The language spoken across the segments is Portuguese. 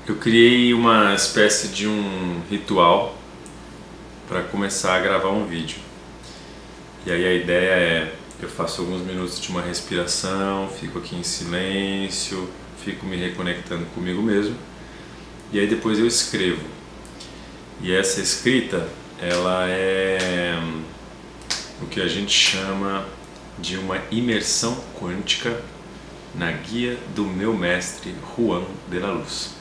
Eu criei uma espécie de um ritual para começar a gravar um vídeo. E aí a ideia é, eu faço alguns minutos de uma respiração, fico aqui em silêncio, fico me reconectando comigo mesmo, e aí depois eu escrevo. E essa escrita, ela é o que a gente chama de uma imersão quântica na guia do meu mestre Juan de la Luz.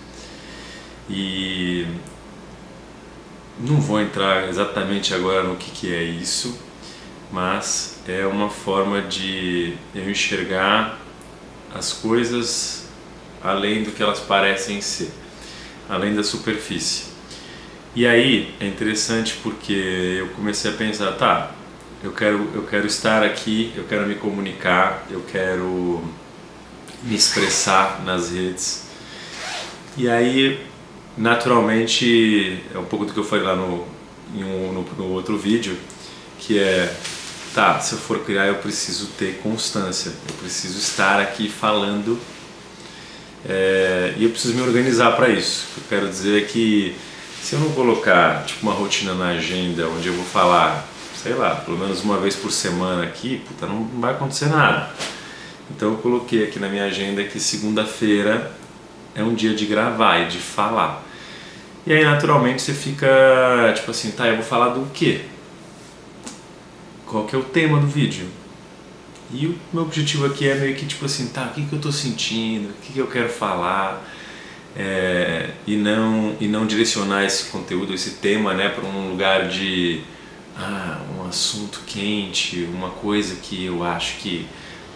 E não vou entrar exatamente agora no que é isso, mas é uma forma de eu enxergar as coisas além do que elas parecem ser, além da superfície. E aí é interessante porque eu comecei a pensar, tá, eu quero estar aqui, eu quero me comunicar, eu quero me expressar nas redes. E aí, naturalmente, é um pouco do que eu falei lá no outro vídeo, que é, tá, se eu for criar eu preciso ter constância, eu preciso estar aqui falando, e eu preciso me organizar para isso. O que eu quero dizer é que se eu não colocar tipo uma rotina na agenda onde eu vou falar, sei lá, pelo menos uma vez por semana aqui, puta, não vai acontecer nada. Então eu coloquei aqui na minha agenda que segunda-feira é um dia de gravar e de falar. E aí naturalmente você fica tipo assim, tá, eu vou falar do quê? Qual que é o tema do vídeo? E o meu objetivo aqui é meio que tipo assim, tá, o que eu tô sentindo, o que eu quero falar, e não direcionar esse conteúdo, esse tema, né, para um lugar de um assunto quente, uma coisa que eu acho que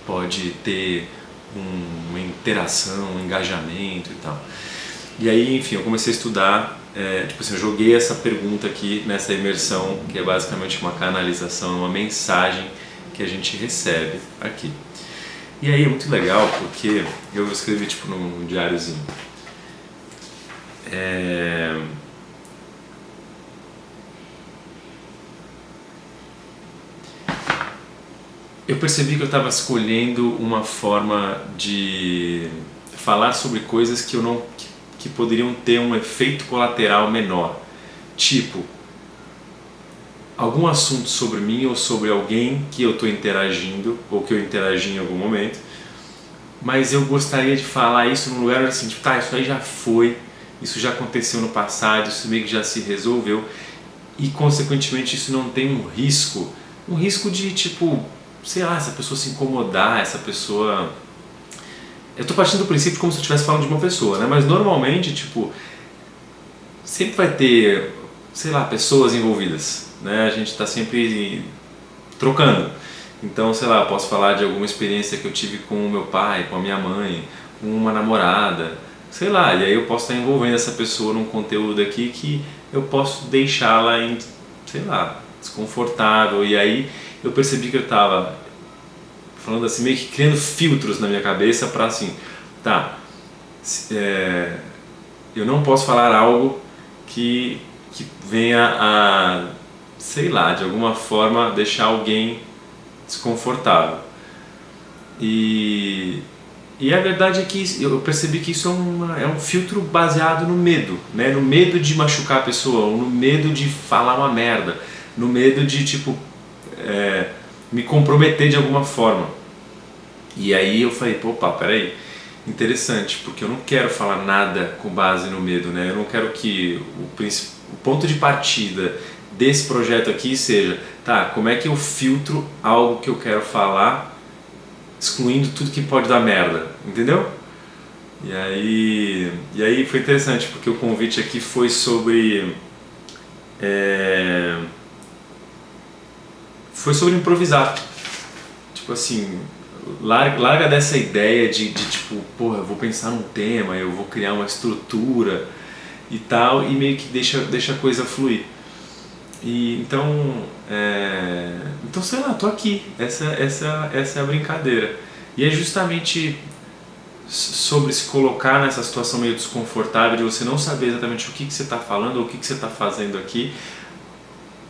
pode ter uma interação, um engajamento e tal. E aí, enfim, eu comecei a estudar, tipo assim, eu joguei essa pergunta aqui nessa imersão, que é basicamente uma canalização, uma mensagem que a gente recebe aqui. E aí é muito legal porque eu escrevi tipo num diáriozinho. Eu percebi que eu estava escolhendo uma forma de falar sobre coisas que poderiam ter um efeito colateral menor, tipo algum assunto sobre mim ou sobre alguém que eu estou interagindo ou que eu interagi em algum momento, mas eu gostaria de falar isso num lugar assim, tipo, tá, isso aí já foi, isso já aconteceu no passado, isso meio que já se resolveu e consequentemente isso não tem um risco de tipo, sei lá, essa pessoa se incomodar, essa pessoa... Eu tô partindo do princípio como se eu estivesse falando de uma pessoa, né? Mas normalmente, tipo, sempre vai ter, sei lá, pessoas envolvidas, né? A gente tá sempre trocando. Então, sei lá, eu posso falar de alguma experiência que eu tive com o meu pai, com a minha mãe, com uma namorada, sei lá, e aí eu posso estar envolvendo essa pessoa num conteúdo aqui que eu posso deixá-la, sei lá, desconfortável, e aí eu percebi que eu estava falando assim, meio que criando filtros na minha cabeça para assim, tá, eu não posso falar algo que venha a, sei lá, de alguma forma deixar alguém desconfortável. E a verdade é que eu percebi que isso é um filtro baseado no medo, né? No medo de machucar a pessoa, ou no medo de falar uma merda, no medo de tipo me comprometer de alguma forma. E aí eu falei, opa, peraí, interessante, porque eu não quero falar nada com base no medo, né? Eu não quero que o ponto de partida desse projeto aqui seja, tá, como é que eu filtro algo que eu quero falar, excluindo tudo que pode dar merda, entendeu? E aí foi interessante, porque o convite aqui foi sobre... foi sobre improvisar. Tipo assim, larga dessa ideia de tipo, porra, eu vou pensar num tema, eu vou criar uma estrutura e tal, e meio que deixa a coisa fluir. E então sei lá, tô aqui, essa é a brincadeira. E é justamente sobre se colocar nessa situação meio desconfortável de você não saber exatamente o que você está falando ou o que você está fazendo aqui,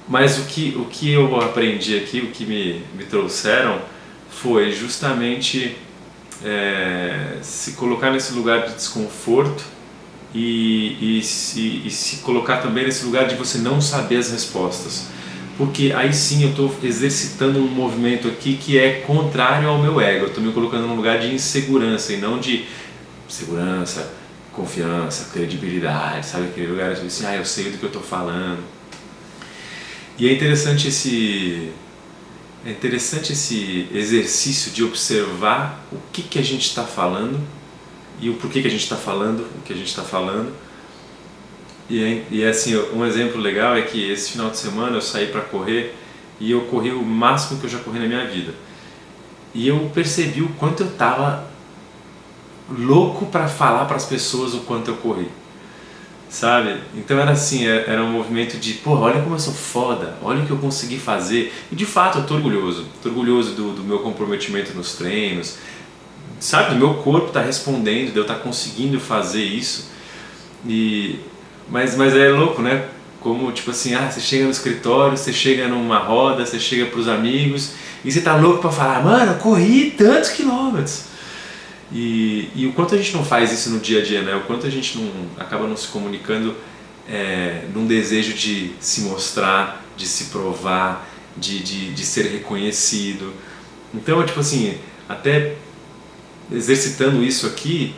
mas o que eu aprendi aqui, o que me trouxeram foi justamente se colocar nesse lugar de desconforto e se colocar também nesse lugar de você não saber as respostas. Porque aí sim eu estou exercitando um movimento aqui que é contrário ao meu ego. Eu estou me colocando num lugar de insegurança e não de segurança, confiança, credibilidade, sabe? Aquele lugar assim, eu sei do que eu estou falando. E é interessante esse exercício de observar o que a gente está falando e o porquê que a gente está falando, o que a gente está falando. E assim, um exemplo legal é que esse final de semana eu saí para correr e eu corri o máximo que eu já corri na minha vida. E eu percebi o quanto eu estava louco para falar para as pessoas o quanto eu corri, sabe? Então era assim, era um movimento de, olha como eu sou foda, olha o que eu consegui fazer. E de fato eu tô orgulhoso do meu comprometimento nos treinos, sabe? Do meu corpo tá respondendo, de eu estar conseguindo fazer isso. Mas é louco, né? Como tipo assim, você chega no escritório, você chega numa roda, você chega pros amigos e você tá louco pra falar, mano, eu corri tantos quilômetros. E o quanto a gente não faz isso no dia a dia, né? O quanto a gente não acaba não se comunicando num desejo de se mostrar, de se provar, de ser reconhecido. Então, tipo assim, até exercitando isso aqui,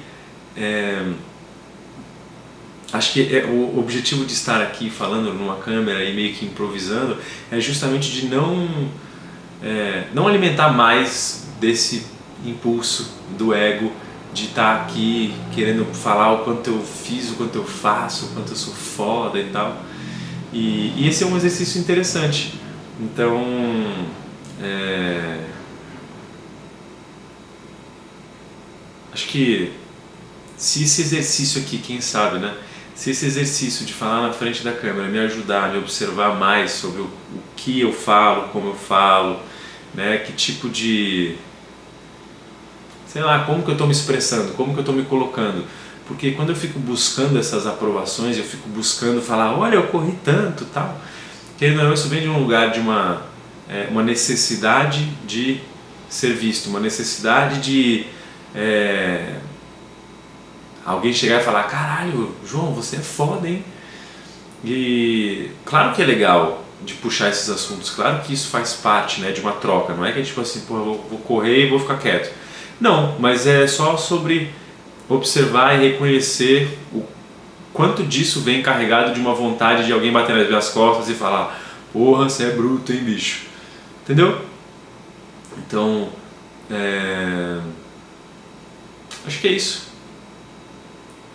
acho que o objetivo de estar aqui falando numa câmera e meio que improvisando é justamente de não alimentar mais desse impulso do ego de estar aqui querendo falar o quanto eu fiz, o quanto eu faço, o quanto eu sou foda e tal. E esse é um exercício interessante. Então, acho que se esse exercício aqui, quem sabe, né? Se esse exercício de falar na frente da câmera me ajudar a me observar mais sobre o que eu falo, como eu falo, né? Que tipo de... sei lá, como que eu estou me expressando, como que eu estou me colocando. Porque quando eu fico buscando essas aprovações, eu fico buscando falar, olha, eu corri tanto, tal. Querendo ou não, isso vem de um lugar de uma necessidade de ser visto, uma necessidade de alguém chegar e falar, caralho, João, você é foda, hein? E claro que é legal de puxar esses assuntos, claro que isso faz parte, né, de uma troca, não é que tipo assim, eu vou correr e vou ficar quieto. Não, mas é só sobre observar e reconhecer o quanto disso vem carregado de uma vontade de alguém bater nas minhas costas e falar, porra, você é bruto, hein, bicho? Entendeu? Então, acho que é isso.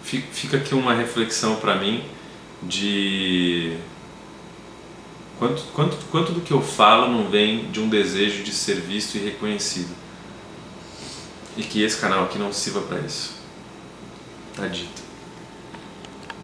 Fica aqui uma reflexão para mim de quanto do que eu falo não vem de um desejo de ser visto e reconhecido. E que esse canal aqui não sirva para isso. Tá dito.